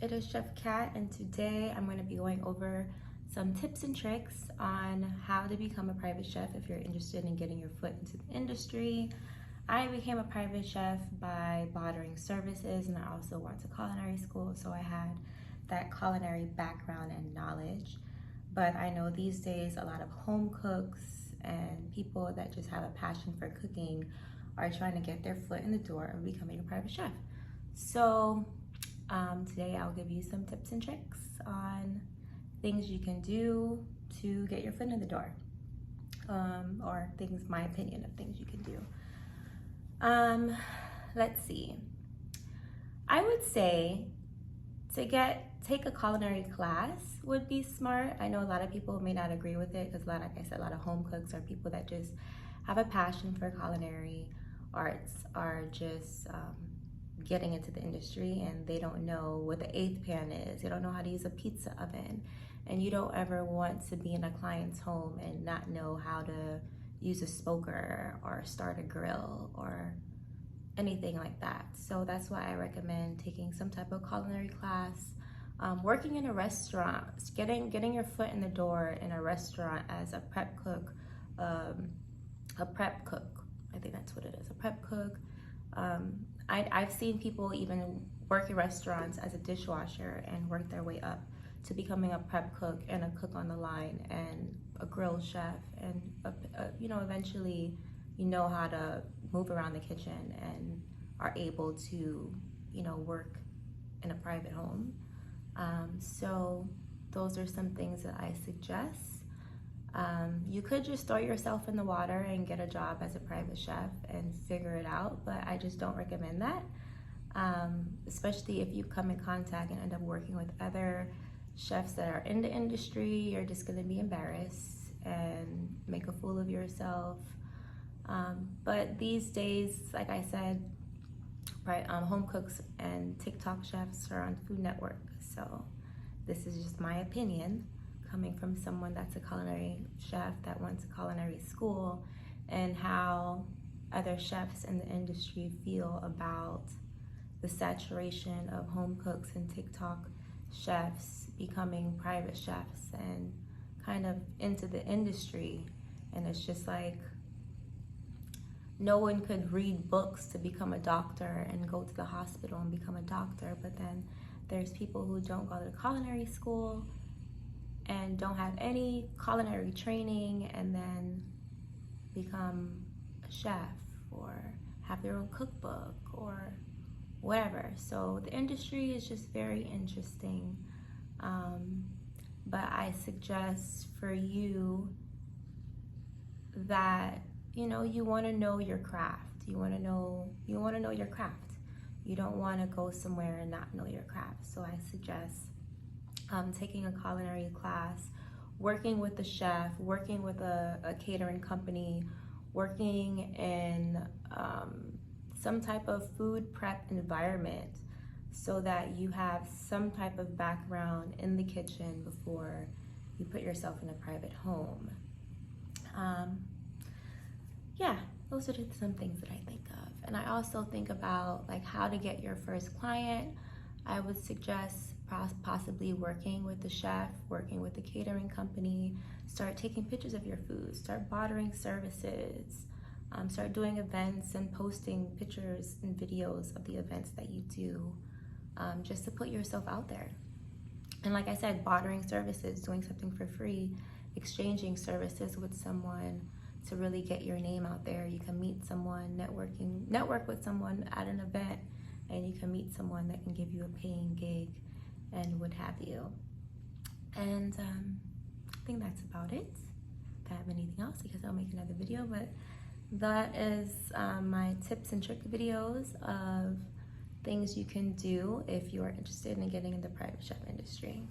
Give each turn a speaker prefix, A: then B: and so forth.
A: It is Chef Kat, and today I'm going to be going over some tips and tricks on how to become a private chef if you're interested in getting your foot into the industry. I became a private chef by bartering services, and I also went to culinary school, so I had that culinary background and knowledge. But I know these days a lot of home cooks and people that just have a passion for cooking are trying to get their foot in the door of becoming a private chef. So today I'll give you some tips and tricks on things you can do to get your foot in the door, or things, my opinion of things you can do. Let's see. I would say to take a culinary class would be smart. I know a lot of people may not agree with it because like I said, a lot of home cooks are people that just have a passion for culinary arts, are just getting into the industry, and they don't know what the eighth pan is. They don't know how to use a pizza oven. And you don't ever want to be in a client's home and not know how to use a smoker or start a grill or anything like that. So that's why I recommend taking some type of culinary class, working in a restaurant, getting your foot in the door in a restaurant as a prep cook, I think that's what it is, a prep cook. I've seen people even work in restaurants as a dishwasher and work their way up to becoming a prep cook and a cook on the line and a grill chef, and eventually you know how to move around the kitchen and are able to work in a private home. So those are some things that I suggest. You could just throw yourself in the water and get a job as a private chef and figure it out, but I just don't recommend that. Especially if you come in contact and end up working with other chefs that are in the industry, you're just gonna be embarrassed and make a fool of yourself. But these days, like I said, right, home cooks and TikTok chefs are on Food Network. So this is just my opinion, coming from someone that's a culinary chef that went to culinary school, and how other chefs in the industry feel about the saturation of home cooks and TikTok chefs becoming private chefs and kind of into the industry. And it's just like, no one could read books to become a doctor and go to the hospital and become a doctor, but then there's people who don't go to culinary school and don't have any culinary training and then become a chef or have their own cookbook or whatever. So the industry is just very interesting. But I suggest for you that you want to know your craft. You want to know your craft. You don't want to go somewhere and not know your craft. So I suggest taking a culinary class, working with a chef, working with a catering company, working in some type of food prep environment, so that you have some type of background in the kitchen before you put yourself in a private home. Yeah, those are just some things that I think of. And I also think about like how to get your first client. I would suggest possibly working with the chef, working with the catering company, start taking pictures of your food, start bartering services, start doing events and posting pictures and videos of the events that you do, just to put yourself out there. And like I said, bartering services, doing something for free, exchanging services with someone to really get your name out there. You can meet someone, network with someone at an event, and you can meet someone that can give you a paying gig and what have you. And I think that's about it. If I have anything else, I guess I'll make another video, but that is my tips and trick videos of things you can do if you are interested in getting in the private chef industry.